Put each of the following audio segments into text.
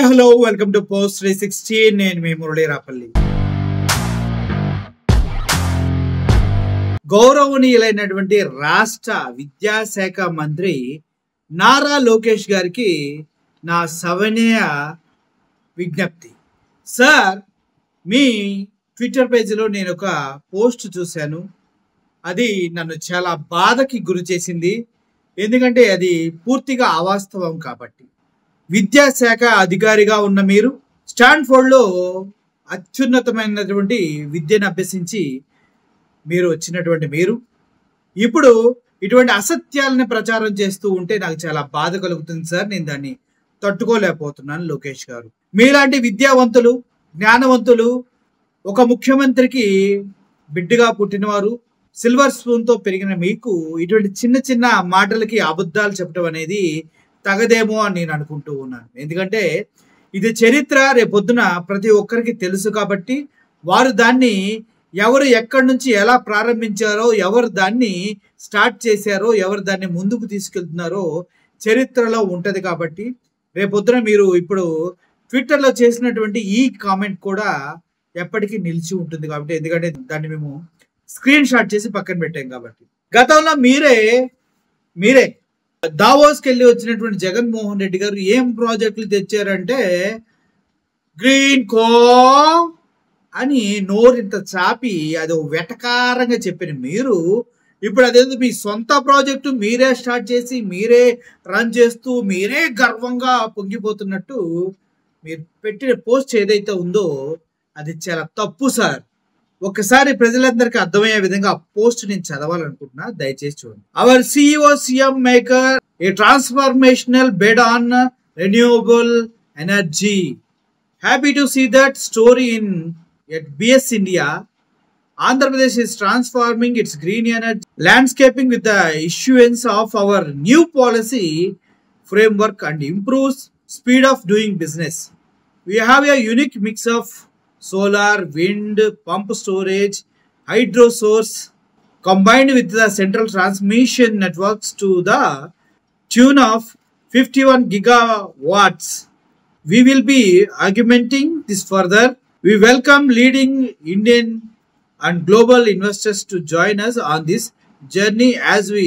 Hi hello welcome to post 360. నేను మీ మురళీ రాపల్లి. గౌరవనీయులైనటువంటి రాష్ట్ర విద్యాశాఖ మంత్రి నారా లోకేష్ గారికి నా సవినయ విజ్ఞప్తి. సార్, మీ ట్విట్టర్ పేజీలో నేను ఒక పోస్ట్ చూశాను. అది నన్ను చాలా బాధకి గురి చేసింది. ఎందుకంటే అది పూర్తిగా అవాస్తవం కాబట్టి. విద్యాశాఖ అధికారిగా ఉన్న మీరు స్టాన్ఫోర్డ్లో అత్యున్నతమైనటువంటి విద్యను అభ్యసించి మీరు వచ్చినటువంటి మీరు ఇప్పుడు ఇటువంటి అసత్యాలని ప్రచారం చేస్తూ ఉంటే నాకు చాలా బాధ కలుగుతుంది సార్. నేను దాన్ని తట్టుకోలేకపోతున్నాను. లోకేష్ గారు, మీలాంటి విద్యావంతులు, జ్ఞానవంతులు, ఒక ముఖ్యమంత్రికి బిడ్డగా పుట్టినవారు, సిల్వర్ స్పూన్తో పెరిగిన మీకు ఇటువంటి చిన్న చిన్న మాటలకి అబద్ధాలు చెప్పడం అనేది తగదేమో అని నేను అనుకుంటూ ఉన్నాను. ఎందుకంటే ఇది చరిత్ర రేపొద్దున ప్రతి ఒక్కరికి తెలుసు కాబట్టి వారు దాన్ని ఎవరు ఎక్కడి నుంచి ఎలా ప్రారంభించారో, ఎవరు దాన్ని స్టార్ట్ చేశారో, ఎవరు దాన్ని ముందుకు తీసుకెళ్తున్నారో చరిత్రలో ఉంటుంది. కాబట్టి రేపొద్దున మీరు ఇప్పుడు ట్విట్టర్లో చేసినటువంటి ఈ కామెంట్ కూడా ఎప్పటికీ నిలిచి ఉంటుంది. కాబట్టి ఎందుకంటే దాన్ని మేము స్క్రీన్ షాట్ చేసి పక్కన పెట్టాం. కాబట్టి గతంలో మీరే దావోస్కి వెళ్ళి వచ్చినటువంటి జగన్మోహన్ రెడ్డి గారు ఏం ప్రాజెక్టులు తెచ్చారంటే గ్రీన్ కో అని నోరింత చాపి అది వెటకారంగా చెప్పిన మీరు ఇప్పుడు అదేదో మీ సొంత ప్రాజెక్టు మీరే స్టార్ట్ చేసి మీరే రన్ చేస్తూ మీరే గర్వంగా పొంగిపోతున్నట్టు మీరు పెట్టిన పోస్ట్ ఏదైతే ఉందో అది చాలా తప్పు సార్. ఒకసారి ప్రజలందరికీ అర్థమయ్యే విధంగా ఆ పోస్ట్ నేను చదవాలనుకుంటున్నా, దయచేసి చూడండి. Our CEO CM maker a transformational bet on renewable energy. Happy to see that story in at BS India. Andhra Pradesh is transforming its green energy landscaping with the issuance of our new policy framework and improves speed of doing business. We have a unique mix of solar, wind, pump storage, hydro source combined with the central transmission networks to the tune of 51 gigawatts. We will be augmenting this further. We welcome leading Indian and global investors to join us on this journey as we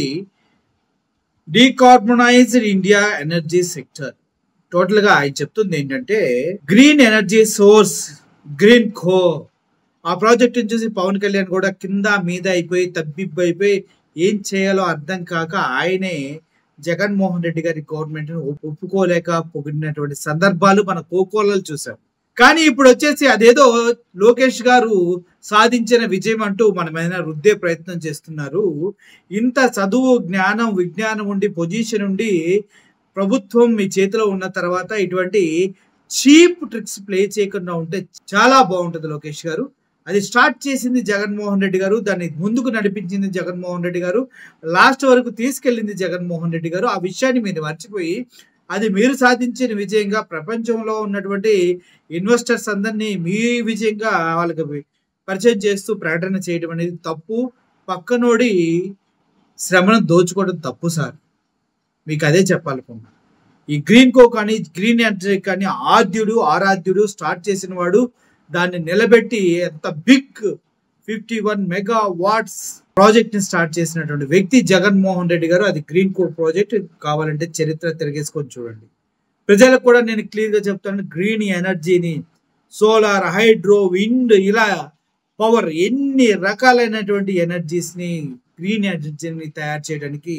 decarbonize India energy sector. Total గా ఆయన చెప్తుంది ఏంటంటే green energy source, green కో. ఆ project చూసి పవన్ కళ్యాణ్ కూడా కింద మీద అయిపోయి తబ్బిబ్బైపోయి ఏం చేయాలో అర్థం కాక ఆయనే జగన్మోహన్ రెడ్డి గారి గవర్నమెంట్ ఒప్పుకోలేక పొగిడినటువంటి సందర్భాలు మన కోకోలలో చూసాం. కానీ ఇప్పుడు వచ్చేసి అదేదో లోకేష్ గారు సాధించిన విజయం అంటూ మన మీద రుద్దే ప్రయత్నం చేస్తున్నారు. ఇంత చదువు, జ్ఞానం, విజ్ఞానం ఉండి, పొజిషన్ ఉండి, ప్రభుత్వం మీ చేతిలో ఉన్న తర్వాత ఇటువంటి చీప్ ట్రిక్స్ ప్లే చేయకుండా ఉంటే చాలా బాగుంటుంది లోకేష్ గారు. అది స్టార్ట్ చేసింది జగన్మోహన్ రెడ్డి గారు, దాన్ని ముందుకు నడిపించింది జగన్మోహన్ రెడ్డి గారు, లాస్ట్ వరకు తీసుకెళ్ళింది జగన్మోహన్ రెడ్డి గారు. ఆ విషయాన్ని మీరు మర్చిపోయి అది మీరు సాధించిన విజయంగా ప్రపంచంలో ఉన్నటువంటి ఇన్వెస్టర్స్ అందరినీ మీ విజయంగా వాళ్ళకి పరిచయం చేస్తూ ప్రకటన చేయడం అనేది తప్పు. పక్కనోడి శ్రమను దోచుకోవడం తప్పు సార్. మీకు అదే చెప్పాలనుకున్నా. ఈ గ్రీన్ కో కానీ గ్రీన్ ఎనర్జీ కానీ ఆరాధ్యుడు స్టార్ట్ చేసిన వాడు, దాన్ని నిలబెట్టి ఎంత బిగ్ 51 మెగావాట్స్ ప్రాజెక్ట్ ని స్టార్ట్ చేసినటువంటి వ్యక్తి జగన్మోహన్ రెడ్డి గారు. అది గ్రీన్ కో ప్రాజెక్ట్. కావాలంటే చరిత్ర తిరిగేసుకొని చూడండి. ప్రజలకు కూడా నేను క్లియర్ గా చెప్తాను, గ్రీన్ ఎనర్జీని, సోలార్, హైడ్రో, విండ్, ఇలా పవర్, ఎన్ని రకాలైనటువంటి ఎనర్జీస్ ని, గ్రీన్ ఎనర్జీని తయారు చేయడానికి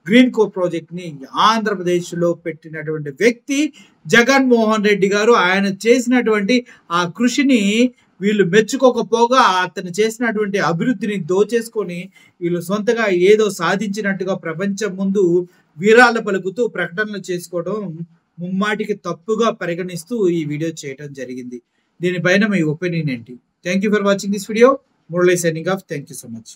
గ్రీన్ కో ప్రాజెక్ట్ ని ఆంధ్రప్రదేశ్ లో పెట్టినటువంటి వ్యక్తి జగన్మోహన్ రెడ్డి గారు. ఆయన చేసినటువంటి ఆ కృషిని వీళ్ళు మెచ్చుకోకపోగా అతను చేసినటువంటి అభివృద్ధిని దోచేసుకొని వీళ్ళు సొంతగా ఏదో సాధించినట్టుగా ప్రపంచం ముందు వీరాల పలుకుతూ ప్రకటనలు చేసుకోవడం ముమ్మాటికి తప్పుగా పరిగణిస్తూ ఈ వీడియో చేయడం జరిగింది. దీనిపైన మీ ఒపీనియన్ ఏంటి? Thank you for watching this video. Murali signing off. Thank you so much.